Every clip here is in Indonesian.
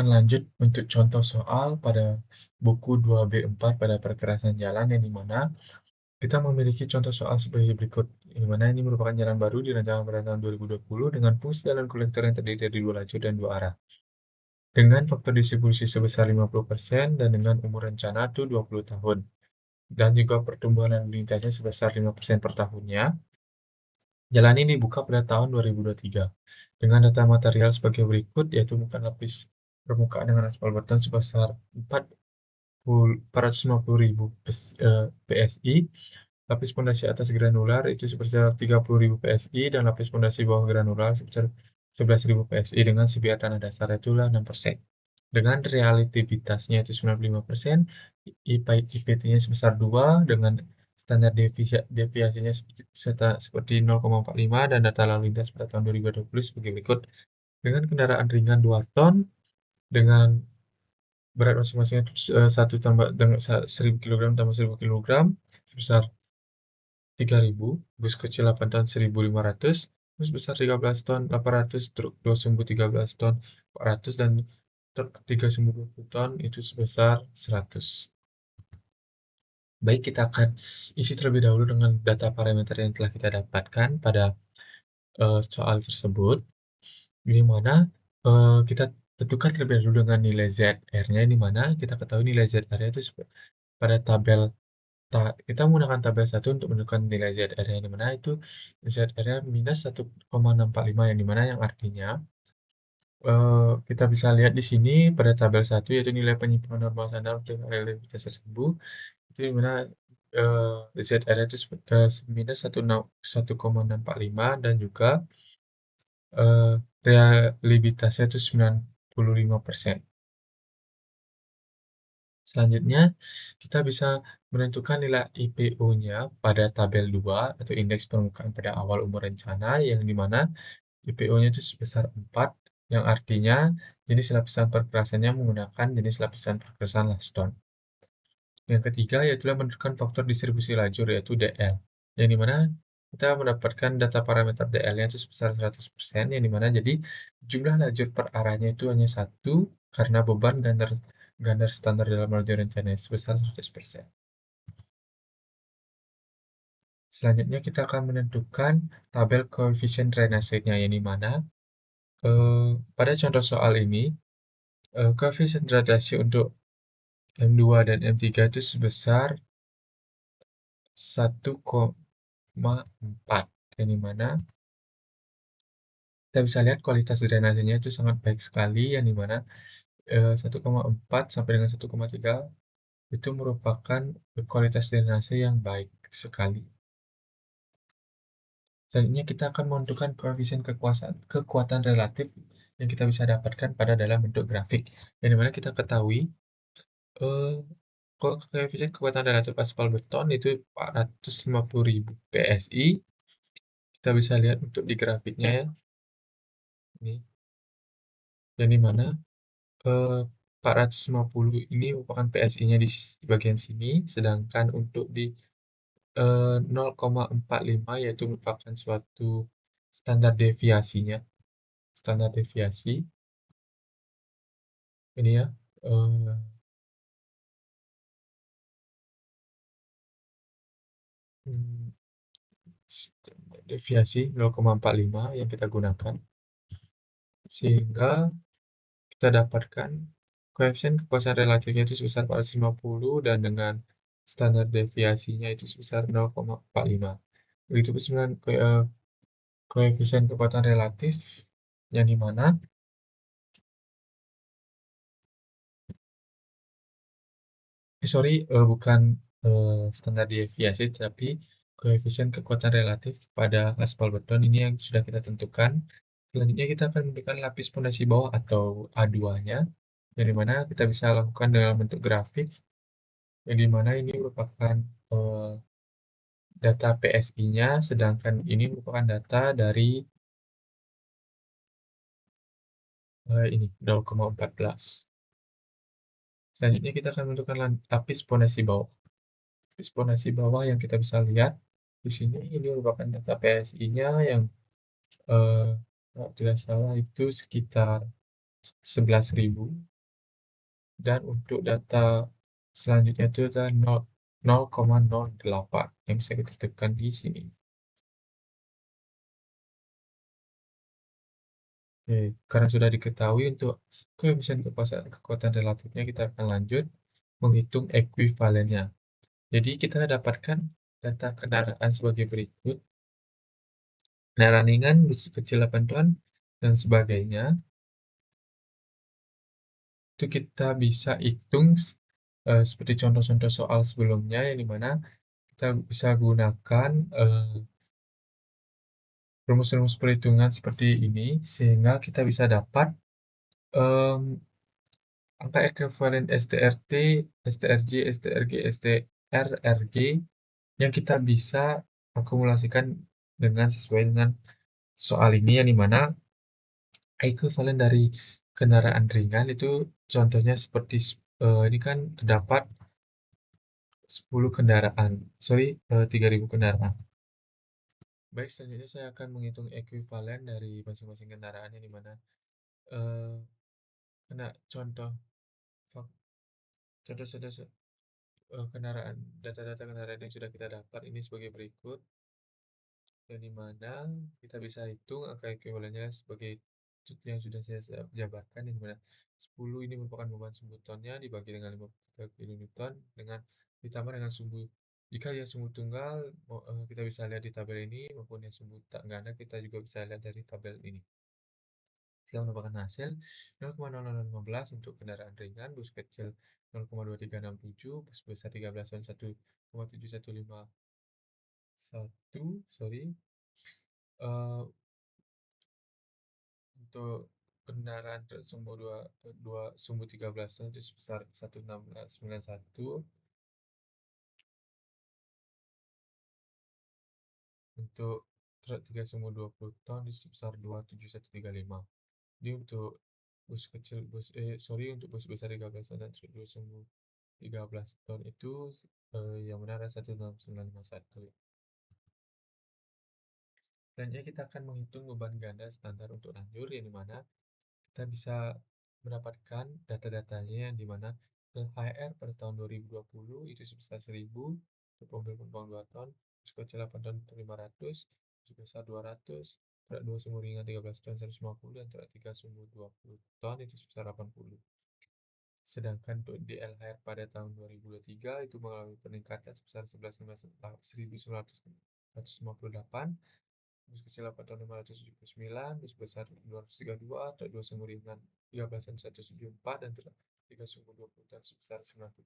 Lanjut untuk contoh soal pada buku 2B4 pada perkerasan jalan yang dimana kita memiliki contoh soal sebagai berikut. Yang mana ini merupakan jalan baru dirancangkan pada tahun 2020 dengan fungsi jalan kolektor yang terdiri dari 2 lajur dan 2 arah. Dengan faktor distribusi sebesar 50% dan dengan umur rencana itu 20 tahun. Dan juga pertumbuhan lalu lintasnya sebesar 5% per tahunnya. Jalan ini dibuka pada tahun 2023 dengan data material sebagai berikut, yaitu muatan lapis permukaan dengan aspal beton sebesar 450.000 PSI, lapis pondasi atas granular itu sebesar 30.000 PSI, dan lapis pondasi bawah granular sebesar 11.000 PSI dengan CBR tanah dasar itulah 6%. Dengan relativitasnya itu 95%, IPT-nya sebesar 2, dengan standar deviasinya seperti 0,45, dan data lalu lintas pada tahun 2020 sebagai berikut. Dengan kendaraan ringan 2 ton, dengan berat masing-masing 1 tambah dengan 1000 kg tambah 1000 kg sebesar 3000, bus kecil 8 ton 1500, bus besar 13 ton 800, truk 2 sumbu 13 ton 400, dan truk 3 sumbu 20 ton itu sebesar 100. Baik, kita akan isi terlebih dahulu dengan data parameter yang telah kita dapatkan pada soal tersebut, di mana kita tentukan terlebih dahulu dengan nilai ZR-nya, di mana kita ketahui nilai ZR-nya itu pada tabel kita menggunakan tabel 1 untuk menentukan nilai ZR-nya, di mana itu ZR-nya minus 1,645, yang dimana yang artinya kita bisa lihat di sini pada tabel 1, yaitu nilai penyimpangan normal standar untuk relativitas tersebut, itu di mana ZR-nya itu minus 1,645, dan juga reliabilitasnya itu 95%. Selanjutnya, kita bisa menentukan nilai IPO-nya pada tabel 2 atau indeks permukaan pada awal umur rencana, yang dimana IPO-nya itu sebesar 4, yang artinya jenis lapisan perkerasannya menggunakan jenis lapisan perkerasan laston. Yang ketiga yaitu menentukan faktor distribusi lajur, yaitu DL, yang dimana kita mendapatkan data parameter DL-nya itu sebesar 100%, yang dimana jadi jumlah lajur per arahnya itu hanya 1 karena beban gandar standar dalam lajur rencana sebesar 100%. Selanjutnya kita akan menentukan tabel koefisien drainasenya, yang dimana pada contoh soal ini koefisien drainase untuk M2 dan M3 itu sebesar 1,4, yang dimana kita bisa lihat kualitas drainasenya itu sangat baik sekali, yang dimana 1,4 sampai dengan 1,3 itu merupakan kualitas drainase yang baik sekali. Selanjutnya kita akan menentukan koefisien kekuatan relatif yang kita bisa dapatkan pada dalam bentuk grafik, yang dimana kita ketahui koefisien kekuatan relatif aspal beton itu 450.000 PSI. Kita bisa lihat untuk di grafiknya ya, ini, yang dimana 450 ini merupakan PSI-nya di bagian sini, sedangkan untuk di 0,45 yaitu merupakan suatu standar deviasinya, standar deviasi ini ya, standar deviasi 0,45 yang kita gunakan, sehingga kita dapatkan koefisien kekuatan relatifnya itu sebesar 450, dan dengan standar deviasinya itu sebesar 0,45. Begitu pula koefisien kekuatan relatif, yang dimana bukan standar deviasi, tapi koefisien kekuatan relatif pada aspal beton ini yang sudah kita tentukan. Selanjutnya kita akan memberikan lapis pondasi bawah atau A2-nya, yang dimana kita bisa lakukan dalam bentuk grafik, yang dimana ini merupakan data PSI-nya, sedangkan ini merupakan data dari ini 0,14. Selanjutnya kita akan menentukan lapis pondasi bawah. Lapis pondasi bawah yang kita bisa lihat di sini, ini merupakan data PSI-nya yang kalau tidak salah itu sekitar 11.000. Dan untuk data selanjutnya itu adalah 0,08 yang bisa kita tekan di sini. Oke, karena sudah diketahui untuk koefisien kekuatan relatifnya, kita akan lanjut menghitung ekuivalennya. Jadi kita dapatkan data kendaraan sebagai berikut. Kendaraan ringan, bus kecil 8 ton, dan sebagainya. Itu kita bisa hitung seperti contoh-contoh soal sebelumnya, yang dimana kita bisa gunakan rumus-rumus perhitungan seperti ini, sehingga kita bisa dapat em, angka ekuivalen STRT, STRJ, STRG, STRRG yang kita bisa akumulasikan dengan sesuai dengan soal ini, yang dimana ekuivalen dari kendaraan ringan itu contohnya seperti ini kan terdapat 10 kendaraan, sorry, 3.000 kendaraan. Baik, selanjutnya saya akan menghitung ekuivalen dari masing-masing kendaraan, yang dimana eh, kena contoh contoh-contoh kendaraan, data-data kendaraan yang sudah kita dapat ini sebagai berikut, yang dimana kita bisa hitung angka ekuivalennya sebagai yang sudah saya jabarkan, yang dimana 10 ini merupakan beban sumbu tonnya dibagi dengan 53 kN dengan ditambah dengan sumbu, jika dia sumbu tunggal kita bisa lihat di tabel ini, maupun yang sumbu tak ganda kita juga bisa lihat dari tabel ini. Jika merupakan hasil 0,0015 untuk kendaraan ringan, bus kecil 0,2367, bus besar 13 dan 1,7151, sorry. Untuk kendaraan sumbu 2 sumbu 13 ton itu sebesar 11691, untuk truk 3 sumbu 20 ton itu sebesar 27135. Jadi untuk bus kecil untuk bus besar 13 ton dan truk 2 sumbu 13 ton itu yang benar adalah 16951. Selanjutnya kita akan menghitung beban ganda standar untuk lanjur, yang dimana kita bisa mendapatkan data-datanya, yang dimana LHR pada tahun 2020 itu sebesar 1000 untuk mobil penumpang 2 ton, bus kecil 8 ton 500, bus besar 200, truk 2 sumbu ringan 13 ton 150, dan truk 3 sumbu 20 ton itu sebesar 80. Sedangkan untuk DLHR pada tahun 2023 itu mengalami peningkatan sebesar 1958, bus kecil 8 tahun 579, bus besar 232, truk 2 sumbu ringan 13 dan 174, dan truk 3 sumbu 20 dan sebesar 93.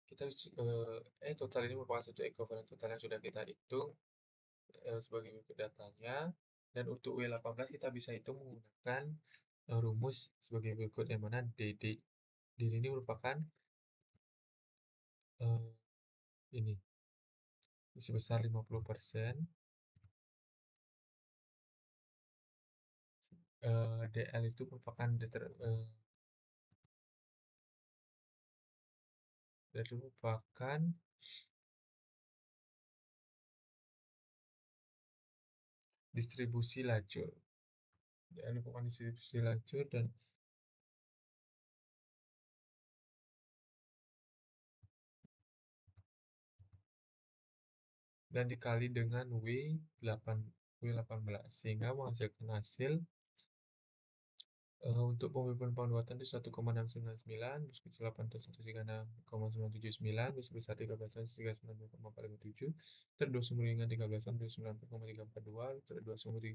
Kita total ini merupakan satu ekuivalen total yang sudah kita hitung sebagai berikut datanya. Dan untuk W18 kita bisa hitung menggunakan rumus sebagai berikut, yang mana DD. DD ini merupakan eh, ini sebesar 50%. DL itu merupakan distribusi lajur. DL merupakan distribusi lajur, dan dikali dengan W18, sehingga menghasilkan hasil untuk mobil penumpang 2 ton itu 1,699, bus kecil 8 ton 136,979, bus besar 13 ton 139,457, truk 2 sumbu ringan 13 ton 294,342, truk 2 sumbu 20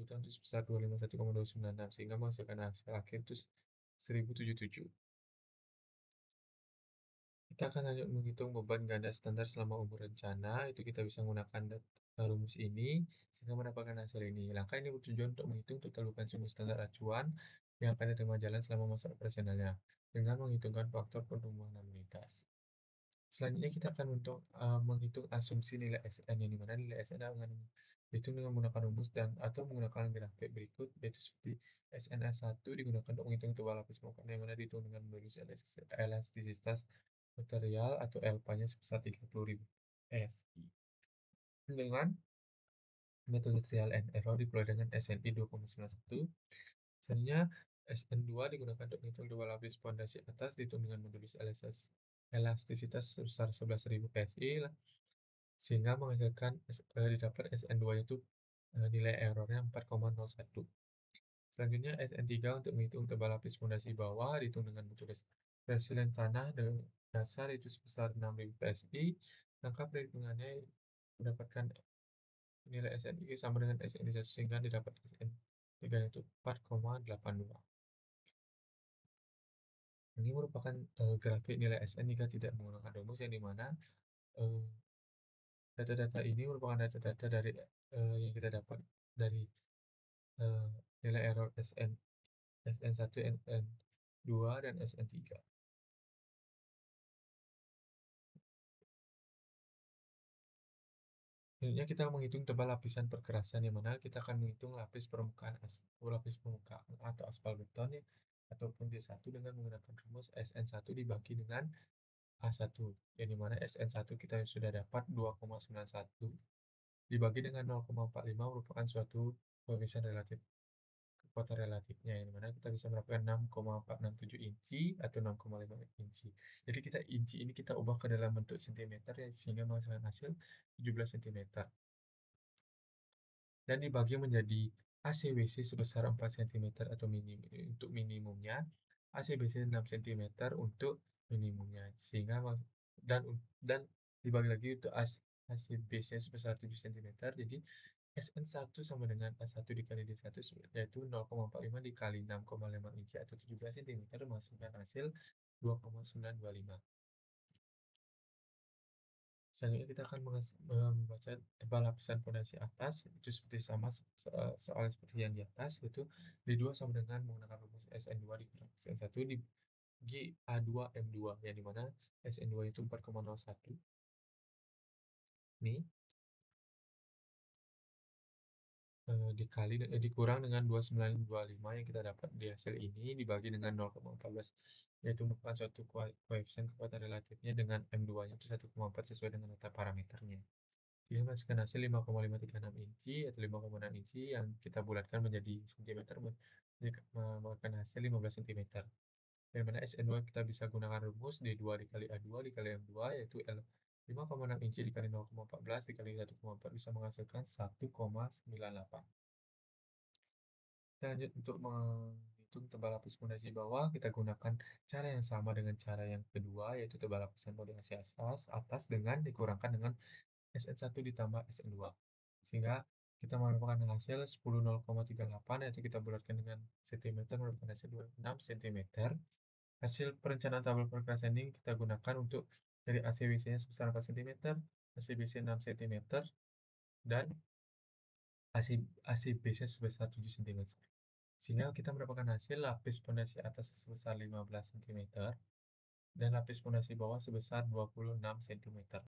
ton itu sebesar 251,296, sehingga menghasilkan hasil akhir itu 1077. Kita akan lanjut menghitung beban ganda standar selama umur rencana. Itu kita bisa menggunakan rumus ini sehingga mendapatkan hasil ini. Langkah ini bertujuan untuk menghitung total beban sumbu standar acuan yang akan diterima jalan selama masa operasionalnya dengan menghitungkan faktor pertumbuhan lalu lintas. Selanjutnya kita akan menghitung asumsi nilai SN, yang dimana nilai SN akan dihitung dengan menggunakan rumus dan atau menggunakan grafik berikut, yaitu seperti SNS1 digunakan untuk menghitung tebal lapis muatan, yang mana dihitung dengan menulis elastisitas material atau ELPA-nya sebesar 30.000 SI. Dengan metode trial and error diperoleh dengan SNI 2,91. Selanjutnya SN2 digunakan untuk menghitung dua lapis pondasi atas dihitung dengan modulus elastisitas sebesar 11.000 PSI sehingga menghasilkan didapat SN2 itu nilai errornya 4,01. Selanjutnya SN3 untuk menghitung tebal lapis pondasi bawah dihitung dengan modulus resilien tanah dengan dasar itu sebesar 6.000 PSI. Langkah perhitungannya mendapatkan nilai SN3 sama dengan SN1 sehingga didapat SN3 itu 4,82. Ini merupakan grafik nilai SN jika tidak menggunakan rumus yang dimana data-data ini merupakan data-data dari yang kita dapat dari eh, nilai error SN1, SN2, dan SN3. Selanjutnya kita menghitung tebal lapisan perkerasan, yang mana kita akan menghitung lapis permukaan atau aspal beton ya, ataupun D1 dengan menggunakan rumus SN1 dibagi dengan A1, yang dimana SN1 kita sudah dapat 2,91 dibagi dengan 0,45 merupakan suatu koefisien relatif kekuatan relatifnya, yang dimana kita bisa mendapatkan 6,467 inci atau 6,5 inci. Jadi kita inci ini kita ubah ke dalam bentuk sentimeter ya, sehingga menghasilkan hasil 17 cm. Dan dibagi menjadi ACWC sebesar 4 cm atau untuk minimumnya, ACBC 6 cm untuk minimumnya, sehingga dan dibagi lagi untuk ACBC sebesar 7 cm. Jadi SN1 sama dengan A1 dikali D1 yaitu 0,45 dikali 6,5 inci atau 17 cm menghasilkan hasil 2,925. Selanjutnya kita akan membaca tebal lapisan pondasi atas, itu seperti sama soal seperti yang di atas, yaitu D2 sama dengan menggunakan rumus SN2 dikurang SN1 dibagi A2 M2, yang dimana SN2 itu 4,01. Ini dikurang dengan 2925 yang kita dapat di hasil ini dibagi dengan 0,14, yaitu merupakan suatu koefisien kekuatan relatifnya dengan M2-nya itu 1,4 sesuai dengan letak parameternya. Ini menghasilkan hasil 5,536 inci atau 5,6 inci yang kita bulatkan menjadi cm menghasilkan hasil 15 cm. Dari mana SN2 kita bisa gunakan rumus D2 dikali A2 dikali M2 yaitu 5,6 inci dikali 0,14 dikali 1,4 bisa menghasilkan 1,98. Kita lanjut untuk menghitung tebal lapis pondasi bawah, kita gunakan cara yang sama dengan cara yang kedua, yaitu tebal lapisan pondasi atas dengan dikurangkan dengan SN1 ditambah SN2. Sehingga kita merupakan hasil 10,038, yaitu kita bulatkan dengan cm merupakan hasil 26 cm. Hasil perencanaan tabel perkerasan ini kita gunakan untuk dari ACWC-nya sebesar 4 cm, ACBC 6 cm, dan ACBC sebesar 7 cm. Sehingga kita mendapatkan hasil lapis pondasi atas sebesar 15 cm dan lapis pondasi bawah sebesar 26 cm.